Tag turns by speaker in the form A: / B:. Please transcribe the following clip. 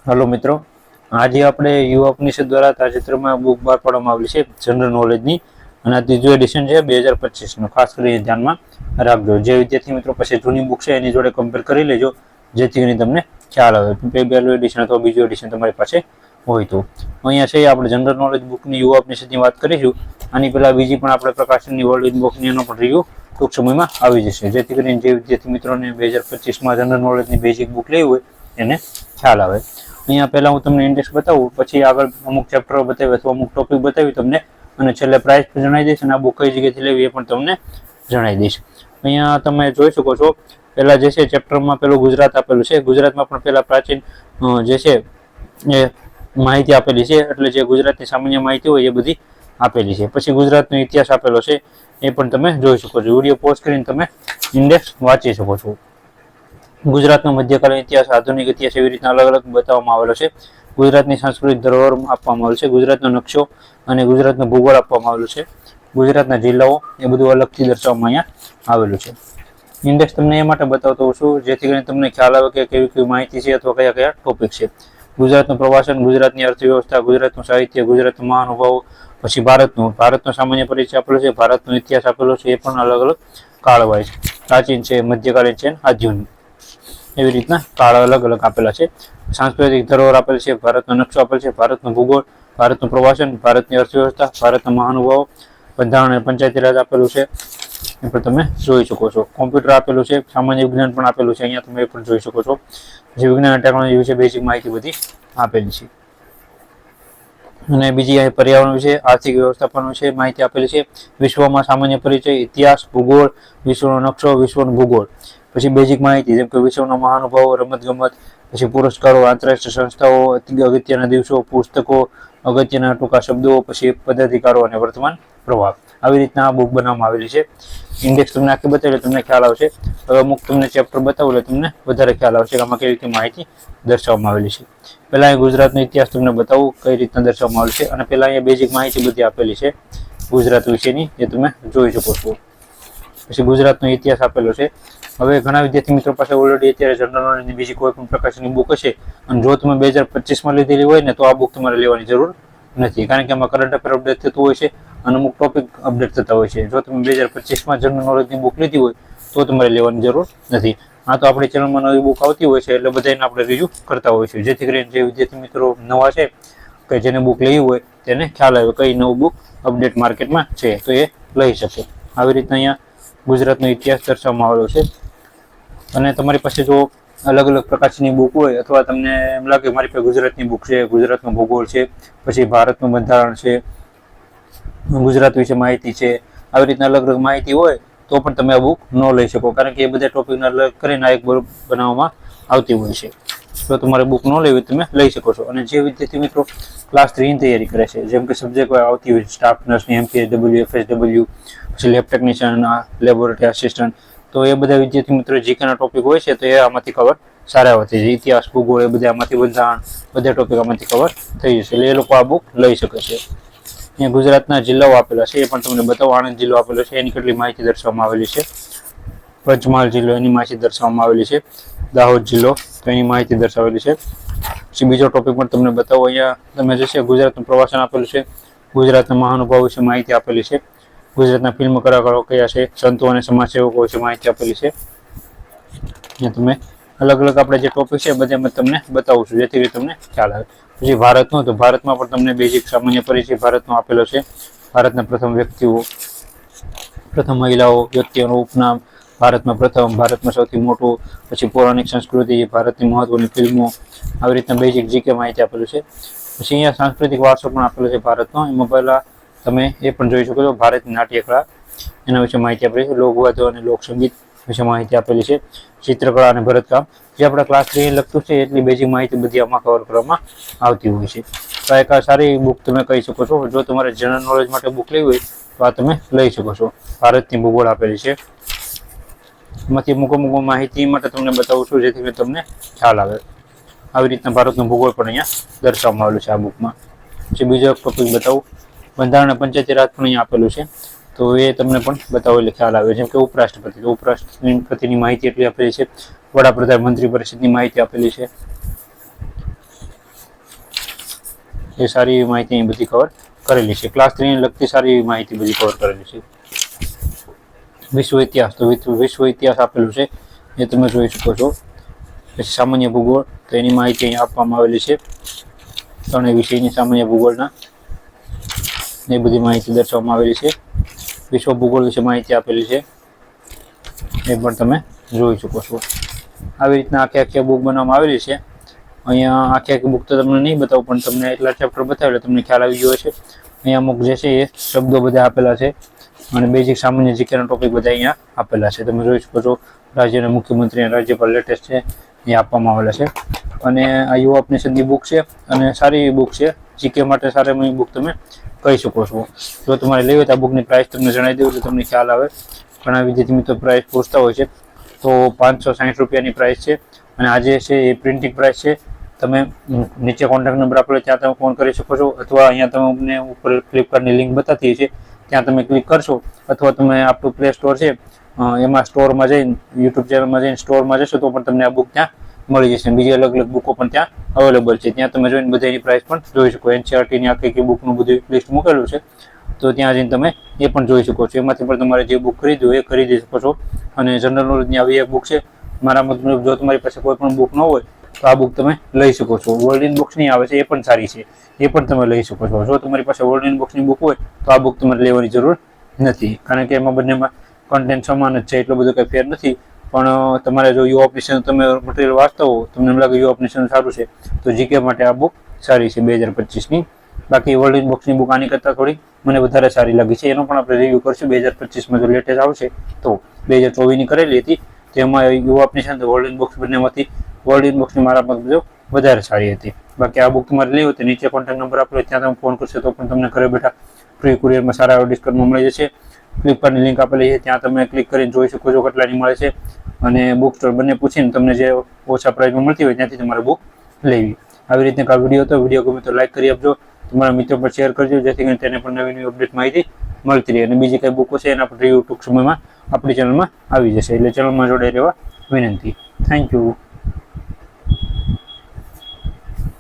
A: Hello मित्रों, आज આપણે યુવા ઉપનિષદ દ્વારા તાજેતરમાં બુક બહાર પાડવામાં આવેલી છે જનરલ નોલેજની અને આ ત્રીજું એડિશન છે 2025 નું. ખાસ કરીને ધ્યાનમાં રાખજો. જે વિદ્યાર્થી મિત્રો પાસે જૂની બુક છે એની જોડે કમ્પેર કરી લેજો, જેથી કરીને તમને ખ્યાલ આવે. પહેલું એડિશન અથવા બીજું એડિશન તમારી પાસે હોય તો અહીંયા છે આપણે જનરલ નોલેજ બુકની યુવા ઉપનિષદની વાત કરીશું. આની પહેલા બીજી પણ આપણે પ્રકાશનની વર્લ્ડ બુકની એનો પણ રિવ્યુ ટૂંક સમયમાં આવી જશે, જેથી કરીને જે વિદ્યાર્થી મિત્રોને 2025માં જનરલ નોલેજની બેઝિક બુક લેવી હોય એને ખ્યાલ આવે. અહીંયા પહેલા હું તમને ઇન્ડેક્સ બતાવું, પછી આગળ અમુક ચેપ્ટરો બતાવી અથવા અમુક ટોપિક બતાવી તમને, અને છેલ્લે પ્રાઇસ પણ જણાવી દઈશ અને આ બુક કઈ જગ્યાએથી લેવી એ પણ તમને જણાવી દઈશ. અહીંયા તમે જોઈ શકો છો, પહેલા જે છે ચેપ્ટરમાં પેલું ગુજરાત આપેલું છે. ગુજરાતમાં પણ પહેલા પ્રાચીન જે છે એ માહિતી આપેલી છે, એટલે જે ગુજરાતની સામાન્ય માહિતી હોય એ બધી આપેલી છે. પછી ગુજરાતનો ઇતિહાસ આપેલો છે, એ પણ તમે જોઈ શકો છો. વિડીયો પોઝ કરીને તમે ઇન્ડેક્સ વાંચી શકો છો. ગુજરાતનો મધ્યકાલીન ઇતિહાસ, આધુનિક ઇતિહાસ એવી રીતના અલગ અલગ બતાવવામાં આવેલો છે. ગુજરાતની સાંસ્કૃતિક ધરોહર આપવામાં આવેલ છે, ગુજરાતનો નકશો અને ગુજરાતનો ભૂગોળ આપવામાં આવેલો છે, ગુજરાતના જિલ્લાઓ એ બધું અલગથી દર્શાવવામાં અહીંયા આવેલું છે. ઇન્ડેક્સ તમને એ માટે બતાવતો હોઉં છું જેથી કરીને તમને ખ્યાલ આવે કે કેવી કેવી માહિતી છે અથવા કયા કયા ટોપિક છે. ગુજરાતનું પ્રવાસન, ગુજરાતની અર્થવ્યવસ્થા, ગુજરાતનું સાહિત્ય, ગુજરાતના મહાનુભાવો, પછી ભારતનો સામાન્ય પરિચય આપેલો છે, ભારતનો ઇતિહાસ આપેલો છે, એ પણ અલગ અલગ કાળવાય છે. પ્રાચીન છે, મધ્યકાલીન છે, આધુનિક, એવી રીતના કાળ અલગ અલગ આપેલા છે. સાંસ્કૃતિક ધરોહર આપેલ છે, ભારતનો નકશો આપેલ છે, ભારતનો ભૂગોળ, ભારતનું પ્રવાસન, ભારતની અર્થવ્યવસ્થા, ભારતના મહાનુભાવો, બંધારણ અને પંચાયતી રાજ આપેલું છે, એ પણ તમે જોઈ શકો છો. કોમ્પ્યુટર આપેલું છે, સામાન્ય વિજ્ઞાન પણ આપેલું છે, અહીંયા તમે એ પણ જોઈ શકો છો. જે વિજ્ઞાન અને ટેકનોલોજી વિશે બેઝિક માહિતી બધી આપેલી છે. અને બીજી અહીં પર્યાવરણ વિશે, આર્થિક વ્યવસ્થાપન વિશે માહિતી આપેલી છે. વિશ્વમાં સામાન્ય પરિચય, ઇતિહાસ, ભૂગોળ, વિશ્વનો નકશો, વિશ્વનો ભૂગોળ. પછી બેઝિક માહિતી જેમ કે વિશ્વના મહાનુભાવો, રમતગમત, પછી પુરસ્કારો, આંતરરાષ્ટ્રીય સંસ્થાઓ, અગત્યના દિવસો, પુસ્તકો, અગત્યના ટૂંકા શબ્દો, પછી પદાધિકારો અને વર્તમાન પ્રભાવ. આવી રીતના આ બુક બનાવવામાં આવેલી છે. ઇન્ડેક્સ તમને આખી બતાવી તમને ખ્યાલ આવશે. હવે અમુક તમને ચેપ્ટર બતાવું એટલે તમને વધારે ખ્યાલ આવશે કે આમાં કેવી રીતે માહિતી દર્શાવવામાં આવેલી છે. પહેલા અહીં ગુજરાતનો ઇતિહાસ તમને બતાવું કઈ રીતના દર્શાવવામાં આવેલ છે, અને પહેલા અહીંયા બેઝિક માહિતી બધી આપેલી છે ગુજરાત વિશેની, એ તમે જોઈ શકો છો. પછી ગુજરાતનો ઇતિહાસ આપેલો છે. હવે ઘણા વિદ્યાર્થી મિત્રો પાસે ઓલરેડી અત્યારે જનરલ નોલેજની બીજી કોઈ પણ પ્રકારની બુક હશે, અને જો તમે 2025માં લીધેલી હોય ને તો આ બુક તમારે લેવાની જરૂર નથી, કારણ કે આમાં કરંટ અફેર અપડેટ થતું હોય છે અને અમુક ટોપિક અપડેટ થતા હોય છે. જો તમે 2025માં જનરલ નોલેજની બુક લીધી હોય તો તમારે લેવાની જરૂર નથી. આ તો આપણી ચેનલમાં નવી બુક આવતી હોય છે એટલે બધાને આપણે રિવ્યુ કરતા હોય છે, જેથી કરીને જે વિદ્યાર્થી મિત્રો નવા છે કે જેને બુક લેવી હોય તેને ખ્યાલ આવે કઈ નવું બુક અપડેટ માર્કેટમાં છે તો એ લઈ શકે. આવી રીતના અહીંયા ગુજરાતનો ઇતિહાસ દર્શાવવામાં આવેલો છે. અને તમારી પાસે જો અલગ અલગ પ્રકારની બુક હોય, અથવા તમને એમ લાગે મારી પાસે ગુજરાતની બુક છે, ગુજરાતનો ભૂગોળ છે, પછી ભારતનું બંધારણ છે, ગુજરાત વિશે માહિતી છે, આવી રીતના અલગ અલગ માહિતી હોય તો પણ તમે આ બુક ન લઈ શકો, કારણ કે એ બધા ટોપિકને અલગ કરીને એક બુક બનાવવામાં આવતી હોય છે. તો તમારે બુક ન લેવી તમે લઈ શકો છો. અને જે વિદ્યાર્થી મિત્રો ક્લાસ 3ની તૈયારી કરે છે, જેમ કે સબ્જેક્ટ આવતી હોય સ્ટાફ નર્સની, MPSW, FSW, પછી લેબ ટેકનિશિયન, લેબોરેટરી આસિસ્ટન્ટ, તો એ બધા વિદ્યાર્થી મિત્રો જીકેના ટોપિક હોય છે તો એ આમાંથી કવર સારા એવા થઈ જાય. ઇતિહાસ, ભૂગોળ, એ બધા આમાંથી બંધારણ, બધા ટોપિક આમાંથી કવર થઈ જશે, એટલે એ લોકો આ બુક લઈ શકે છે. અહીંયા ગુજરાતના જિલ્લાઓ આપેલા છે, એ પણ તમને બતાવો. આણંદ જિલ્લો આપેલો છે, એની કેટલી માહિતી દર્શાવવામાં આવેલી છે. પંચમહાલ જિલ્લો, એની માહિતી દર્શાવવામાં આવેલી છે. દાહોદ જિલ્લો, તો એની માહિતી દર્શાવેલી છે. પછી બીજો ટોપિક પણ તમને બતાવો. અહીંયા તમે જે છે ગુજરાતનું પ્રવાસન આપેલું છે, ગુજરાતના મહાનુભાવો વિશે માહિતી આપેલી છે, ગુજરાતના ફિલ્મ કલાકારો કયા છે, સંતો અને સમાજસેવકો વિશે માહિતી આપેલી છે. અહીંયા તમે અલગ અલગ આપણે જે ટોપિક છે બધા તમને બતાવું છું, જેથી તમને ખ્યાલ આવે. પછી ભારતનો, તો ભારતમાં પણ તમને બેઝિક સામાન્ય પરિચય ભારતનો આપેલો છે. ભારતના પ્રથમ વ્યક્તિઓ, પ્રથમ મહિલાઓ, વ્યક્તિઓનું ઉપનામ, ભારતમાં પ્રથમ, ભારતમાં સૌથી મોટું, પછી પૌરાણિક સંસ્કૃતિ, ભારતની મહત્વની ફિલ્મો, આવી રીતના બેઝિક જીકે માહિતી આપેલું છે. પછી અહીંયા સાંસ્કૃતિક વારસો પણ આપેલો છે ભારતનો. એમાં પહેલા તમે એ પણ જોઈ શકો છો ભારતની નાટ્યકળા, એના વિશે માહિતી આપેલી છે. લોકવાદ્યો અને લોકસંગીત વિશે માહિતી આપેલી છે. ચિત્રકળા અને ભરતકામ, જે આપણા ક્લાસ 3 લગતું છે એટલી બેઝિક માહિતી બધી આમાં કવર કરવામાં આવતી હોય છે. તો એક આ સારી બુક તમે કહી શકો છો. જો તમારે જનરલ નોલેજ માટે બુક લેવી હોય તો આ તમે લઈ શકો છો. ભારતની ભૂગોળ આપેલી છે, એમાંથી અમુક માહિતી માટે તમને બતાવું છું જેથી તમને ખ્યાલ આવે. આવી રીતના ભારતનું ભૂગોળ પણ અહીંયા દર્શાવવામાં આવેલું છે આ બુકમાં. પછી બીજો એક ટોપિક બતાવું, બંધારણ અને પંચાયતી રાજ પણ અહીંયા આપેલું છે, તો એ તમને પણ બતાવો એટલે ખ્યાલ આવે. જેમ કે ઉપરાષ્ટ્રપતિની માહિતી એટલી આપેલી છે, વડાપ્રધાન મંત્રી પરિષદની માહિતી આપેલી છે, એ સારી એવી માહિતી અહીં બધી કવર કરેલી છે. ક્લાસ 3 ને લગતી સારી એવી માહિતી બધી કવર કરેલી છે. વિશ્વ ઇતિહાસ, તો વિશ્વ ઇતિહાસ આપેલું છે એ તમે જોઈ શકો છો. પછી સામાન્ય ભૂગોળ, તો એની માહિતી અહીં આપવામાં આવેલી છે. ત્રણેય વિષયની સામાન્ય ભૂગોળના એ બધી માહિતી દર્શાવવામાં આવેલી છે. વિશ્વ ભૂગોળ વિશે માહિતી આપેલી છે, એ પણ તમે જોઈ શકો છો. આવી રીતના આખી બુક બનાવવામાં આવેલી છે. અહીંયા આખી બુક તો તમને નહીં બતાવું, પણ તમને એટલા ચેપ્ટર બતાવે એટલે તમને ખ્યાલ આવી ગયો છે. અહીંયા અમુક જે છે એ શબ્દો બધા આપેલા છે અને બેઝિક સામાન્ય જીકેના ટોપિક બધા અહીંયા આપેલા છે. તમે જોઈ શકો છો રાજ્યના મુખ્યમંત્રી અને રાજ્યપાલ લેટેસ્ટ છે એ આપવામાં આવેલા છે. અને આ યુવા અપનિષદની બુક છે અને સારી બુક છે. જીકે માટે સારી બુક તમે કહી શકો છો. જો તમારે લેવી હોય તો આ બુકની પ્રાઇસ તમને જણાવી દઉં એટલે તમને ખ્યાલ આવે. ઘણા વિદ્યાર્થી મિત્રો પ્રાઇસ પૂછતા હોય છે, તો 560 રૂપિયાની પ્રાઇસ છે. અને આજે છે એ પ્રિન્ટિંગ પ્રાઇસ છે. તમે નીચે કોન્ટેક્ટ નંબર આપેલો ત્યાં તમે ફોન કરી શકો છો, અથવા અહીંયા તમને ઉપર ફ્લિપકાર્ટની લિંક બતાતી છે ત્યાં તમે ક્લિક કરશો, અથવા તમે આપણું પ્લે સ્ટોર છે એમાં સ્ટોરમાં જઈને યુટ્યુબ ચેનલમાં જઈને સ્ટોરમાં જશો તો પણ તમને આ બુક ત્યાં મળી જશે. બીજી અલગ અલગ બુકો પણ ત્યાં અવેલેબલ છે. ત્યાં તમે જોઈને બધાની પ્રાઇસ પણ જોઈ શકો. એનસીઆરટીની આખી બુકનું બધું લિસ્ટ મૂકેલું છે, તો ત્યાં જઈને તમે એ પણ જોઈ શકો છો. એમાંથી પણ તમારે જે બુક ખરીદવી હોય એ ખરીદી શકો છો. અને જનરલ નોલેજની આવી એક બુક છે. મારા મતલબ જો તમારી પાસે કોઈ પણ બુક ન હોય તો આ બુક તમે લઈ શકો છો. વર્લ્ડ ઇન બોક્સની આવે છે, એ પણ સારી છે, એ પણ તમે લઈ શકો છો. જો તમારી પાસે વર્લ્ડ ઇન બોક્સની બુક હોય તો આ બુક તમારે લેવાની જરૂર નથી, કારણ કે એમાં બંનેમાં કન્ટેન્ટ સમાન જ છે, એટલો બધો કંઈ ફેર નથી. પણ તમારે જો યુવા અપનિષદ તમે મટીરિયલ વાંચતા હો, તમને એમ લાગે યુવા અપનિષદ સારું છે, તો જીકે માટે આ બુક સારી છે 2025ની. બાકી વર્લ્ડ ઇન બોક્સની બુક આની કરતાં થોડી મને વધારે સારી લાગી છે. એનો પણ આપણે રિવ્યૂ કરશું 2025માં જો લેટેસ્ટ આવશે તો. 2024ની કરેલી હતી, તેમાં યુવા અપનિષદ વર્લ્ડ ઇન બોક્સ બંનેમાંથી વર્લ્ડ ઇન બોક્સની મારા મત વધારે સારી હતી. બાકી આ બુક તમારે લેવી હોય તો નીચે કોન્ટેક્ટ નંબર આપેલો ત્યાં તમે ફોન કરશો તો પણ તમને ઘરે બેઠા ફ્રી કુરિયરમાં સારા એવા ડિસ્કાઉન્ટમાં મળી જશે. ફ્લિપકાર્ટની લિંક આપેલી છે, ત્યાં તમે ક્લિક કરીને જોઈ શકો છો કેટલાની મળે છે. અને બુક સ્ટોર બંને પૂછીને તમને જે ઓછા પ્રાઇસમાં મળતી હોય ત્યાંથી તમારે બુક લેવી. આવી રીતે આ વિડીયો હતો. વિડીયો ગમે તો લાઈક કરી આપજો, તમારા મિત્રો પર શેર કરજો, જેથી કરીને તેને પણ નવી નવી અપડેટ માહિતી મળતી રહે. અને બીજી કઈ બુકો છે એના પર રિવ્યુ ટૂંક સમયમાં આપણી ચેનલમાં આવી જશે, એટલે ચેનલમાં જોડાઈ રહેવા વિનંતી. Thank you.